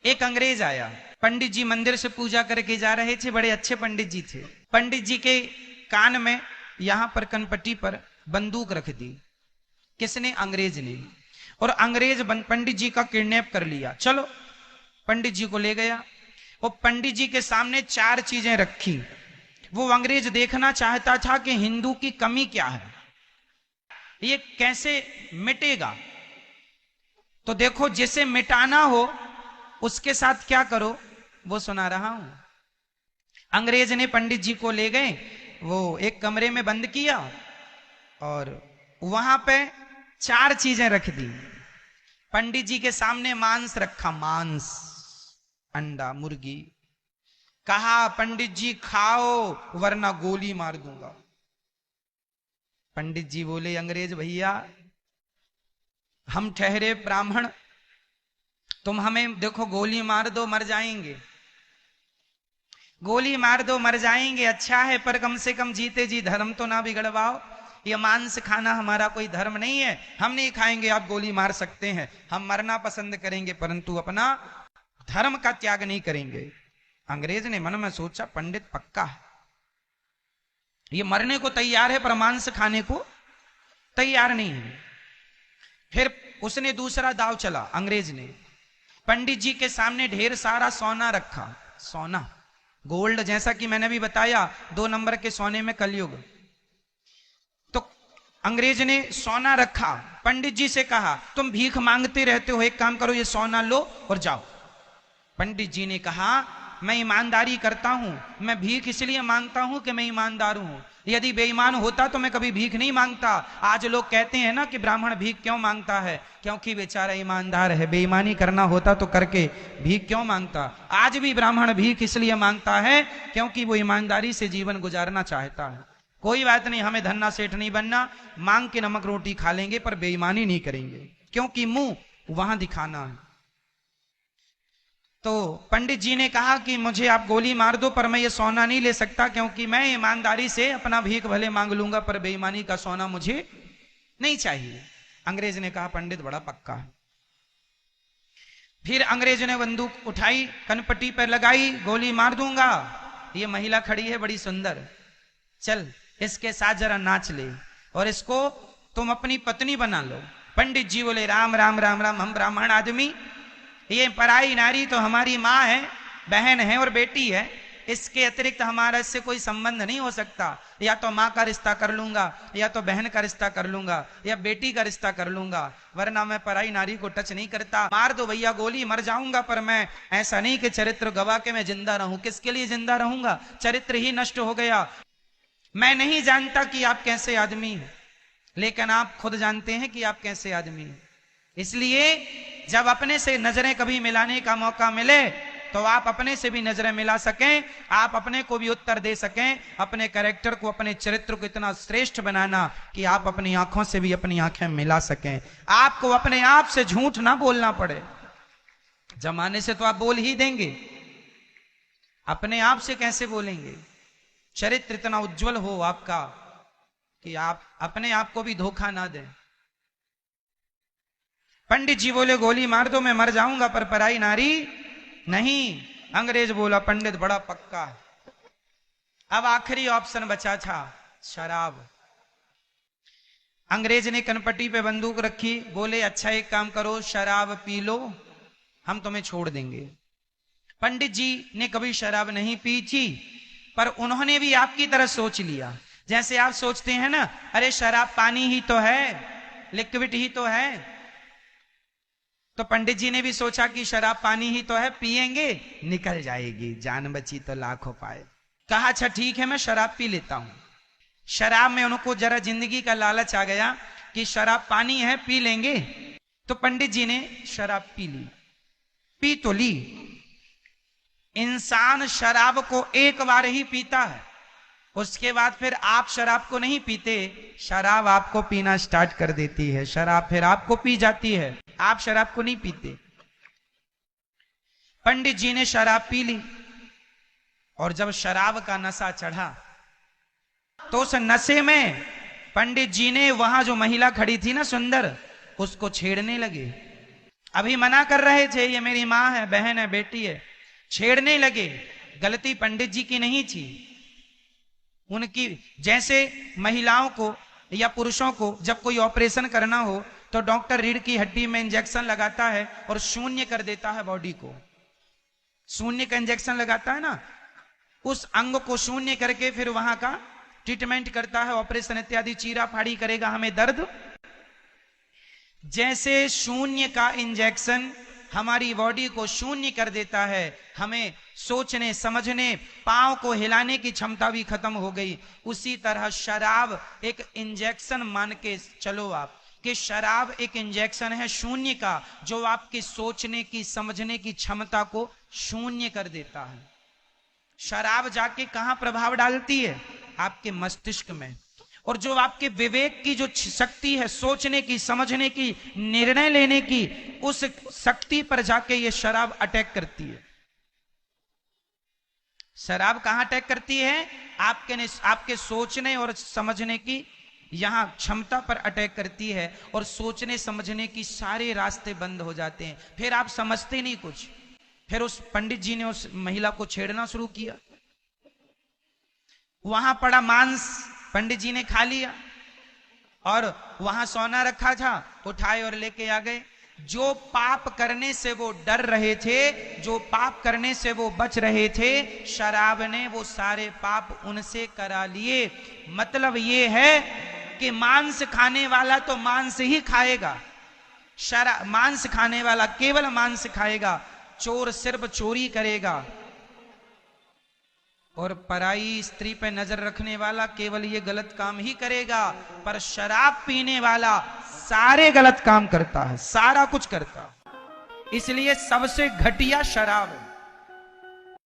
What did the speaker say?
एक अंग्रेज आया, पंडित जी मंदिर से पूजा करके जा रहे थे, बड़े अच्छे पंडित जी थे। पंडित जी के कान में यहां पर कनपट्टी पर बंदूक रख दी। किसने? अंग्रेज ने। और अंग्रेज पंडित जी का किडनैप कर लिया। चलो, पंडित जी को ले गया। वो पंडित जी के सामने 4 चीजें रखी। वो अंग्रेज देखना चाहता था कि हिंदू की कमी क्या है, ये कैसे मिटेगा। तो देखो, जिसे मिटाना हो उसके साथ क्या करो, वो सुना रहा हूं। अंग्रेज ने पंडित जी को ले गए, वो एक कमरे में बंद किया और वहां पे 4 चीजें रख दी। पंडित जी के सामने मांस रखा, मांस, अंडा, मुर्गी। कहा, पंडित जी खाओ वरना गोली मार दूंगा। पंडित जी बोले, अंग्रेज भैया, हम ठहरे ब्राह्मण, तुम हमें देखो गोली मार दो मर जाएंगे, गोली मार दो मर जाएंगे, अच्छा है, पर कम से कम जीते जी धर्म तो ना बिगड़वाओ। ये मांस खाना हमारा कोई धर्म नहीं है, हम नहीं खाएंगे, आप गोली मार सकते हैं, हम मरना पसंद करेंगे परंतु अपना धर्म का त्याग नहीं करेंगे। अंग्रेज ने मन में सोचा, पंडित पक्का है, ये मरने को तैयार है पर मांस खाने को तैयार नहीं है। फिर उसने दूसरा दाव चला। अंग्रेज ने पंडित जी के सामने ढेर सारा सोना रखा, सोना, गोल्ड, जैसा कि मैंने भी बताया 2 नंबर के सोने में कलयुग। तो अंग्रेज ने सोना रखा, पंडित जी से कहा, तुम भीख मांगते रहते हो, एक काम करो, ये सोना लो और जाओ। पंडित जी ने कहा, मैं ईमानदारी करता हूं, मैं भीख इसलिए मांगता हूं कि मैं ईमानदार हूं, यदि बेईमान होता तो मैं कभी भीख नहीं मांगता। आज लोग कहते हैं ना कि ब्राह्मण भीख क्यों मांगता है, क्योंकि बेचारा ईमानदार है, बेईमानी करना होता तो करके भीख क्यों मांगता। आज भी ब्राह्मण भीख इसलिए मांगता है क्योंकि वो ईमानदारी से जीवन गुजारना चाहता है। कोई बात नहीं, हमें धन्ना सेठ नहीं बनना, मांग के नमक रोटी खा लेंगे पर बेईमानी नहीं करेंगे, क्योंकि मुंह वहां दिखाना है। तो पंडित जी ने कहा कि मुझे आप गोली मार दो पर मैं ये सोना नहीं ले सकता, क्योंकि मैं ईमानदारी से अपना भीख भले मांग लूंगा पर बेईमानी का सोना मुझे नहीं चाहिए। अंग्रेज ने कहा, पंडित बड़ा पक्का है। फिर अंग्रेज ने बंदूक उठाई, कनपट्टी पर लगाई, गोली मार दूंगा। ये महिला खड़ी है बड़ी सुंदर, चल इसके साथ जरा नाच ले और इसको तुम अपनी पत्नी बना लो। पंडित जी बोले, राम राम राम राम, हम ब्राह्मण आदमी, ये पराई नारी तो हमारी माँ है, बहन है और बेटी है, इसके अतिरिक्त हमारा इससे कोई संबंध नहीं हो सकता। या तो माँ का रिश्ता कर लूंगा, या तो बहन का रिश्ता कर लूंगा, या बेटी का रिश्ता कर लूंगा, वरना मैं पराई नारी को टच नहीं करता। मार दो भैया गोली, मर जाऊंगा, पर मैं ऐसा नहीं कि चरित्र गवा के मैं जिंदा रहूं। किसके लिए जिंदा रहूंगा, चरित्र ही नष्ट हो गया। मैं नहीं जानता कि आप कैसे आदमी हैं, लेकिन आप खुद जानते हैं कि आप कैसे आदमी हैं। इसलिए जब अपने से नजरें कभी मिलाने का मौका मिले तो आप अपने से भी नजरें मिला सकें, आप अपने को भी उत्तर दे सकें, अपने कैरेक्टर को, अपने चरित्र को इतना श्रेष्ठ बनाना कि आप अपनी आंखों से भी अपनी आंखें मिला सकें, आपको अपने आप से झूठ ना बोलना पड़े। जमाने से तो आप बोल ही देंगे, अपने आप से कैसे बोलेंगे। चरित्र इतना उज्जवल हो आपका कि आप अपने आप को भी धोखा ना दें। पंडित जी बोले, गोली मार दो, मैं मर जाऊंगा, पर पराई नारी नहीं। अंग्रेज बोला, पंडित बड़ा पक्का है। अब आखिरी ऑप्शन बचा था, शराब। अंग्रेज ने कनपट्टी पे बंदूक रखी, बोले, अच्छा एक काम करो, शराब पी लो, हम तुम्हें छोड़ देंगे। पंडित जी ने कभी शराब नहीं पी थी, पर उन्होंने भी आपकी तरह सोच लिया। जैसे आप सोचते हैं ना, अरे शराब पानी ही तो है, लिक्विड ही तो है, तो पंडित जी ने भी सोचा कि शराब पानी ही तो है, पिएंगे निकल जाएगी, जान बची तो लाखों पाए। कहा, अच्छा ठीक है, मैं शराब पी लेता हूं। शराब में उनको जरा जिंदगी का लालच आ गया कि शराब पानी है, पी लेंगे। तो पंडित जी ने शराब पी ली। पी तो ली, इंसान शराब को एक बार ही पीता है, उसके बाद फिर आप शराब को नहीं पीते, शराब आपको पीना स्टार्ट कर देती है, शराब फिर आपको पी जाती है, आप शराब को नहीं पीते। पंडित जी ने शराब पी ली और जब शराब का नशा चढ़ा तो उस नशे में पंडित जी ने वहां जो महिला खड़ी थी ना सुंदर, उसको छेड़ने लगे। अभी मना कर रहे थे, ये मेरी माँ है, बहन है, बेटी है, छेड़ने लगे। गलती पंडित जी की नहीं थी उनकी। जैसे महिलाओं को या पुरुषों को जब कोई ऑपरेशन करना हो तो डॉक्टर रीढ़ की हड्डी में इंजेक्शन लगाता है और शून्य कर देता है बॉडी को। शून्य का इंजेक्शन लगाता है ना, उस अंग को शून्य करके फिर वहां का ट्रीटमेंट करता है, ऑपरेशन इत्यादि, चीरा फाड़ी करेगा, हमें दर्द। जैसे शून्य का इंजेक्शन हमारी बॉडी को शून्य कर देता है, हमें सोचने समझने, पांव को हिलाने की क्षमता भी खत्म हो गई, उसी तरह शराब एक इंजेक्शन मान के चलो आप कि शराब एक इंजेक्शन है शून्य का, जो आपके सोचने की समझने की क्षमता को शून्य कर देता है। शराब जाके कहां प्रभाव डालती है? आपके मस्तिष्क में। और जो आपके विवेक की जो शक्ति है, सोचने की, समझने की, निर्णय लेने की, उस शक्ति पर जाके ये शराब अटैक करती है। शराब कहां अटैक करती है? आपके सोचने और समझने की यहां क्षमता पर अटैक करती है, और सोचने समझने की सारे रास्ते बंद हो जाते हैं। फिर आप समझते नहीं कुछ। फिर उस पंडित जी ने उस महिला को छेड़ना शुरू किया। वहां पड़ा मांस पंडित जी ने खा लिया, और वहां सोना रखा था, उठाए और लेके आ गए। जो पाप करने से वो डर रहे थे, जो पाप करने से वो बच रहे थे, शराब ने वो सारे पाप उनसे करा लिए। मतलब ये है कि मांस खाने वाला तो मांस ही खाएगा, मांस खाने वाला केवल मांस खाएगा, चोर सिर्फ चोरी करेगा, और पराई स्त्री पे नजर रखने वाला केवल ये गलत काम ही करेगा। पर शराब पीने वाला सारे गलत काम करता है, सारा कुछ करता है। इसलिए सबसे घटिया शराब है।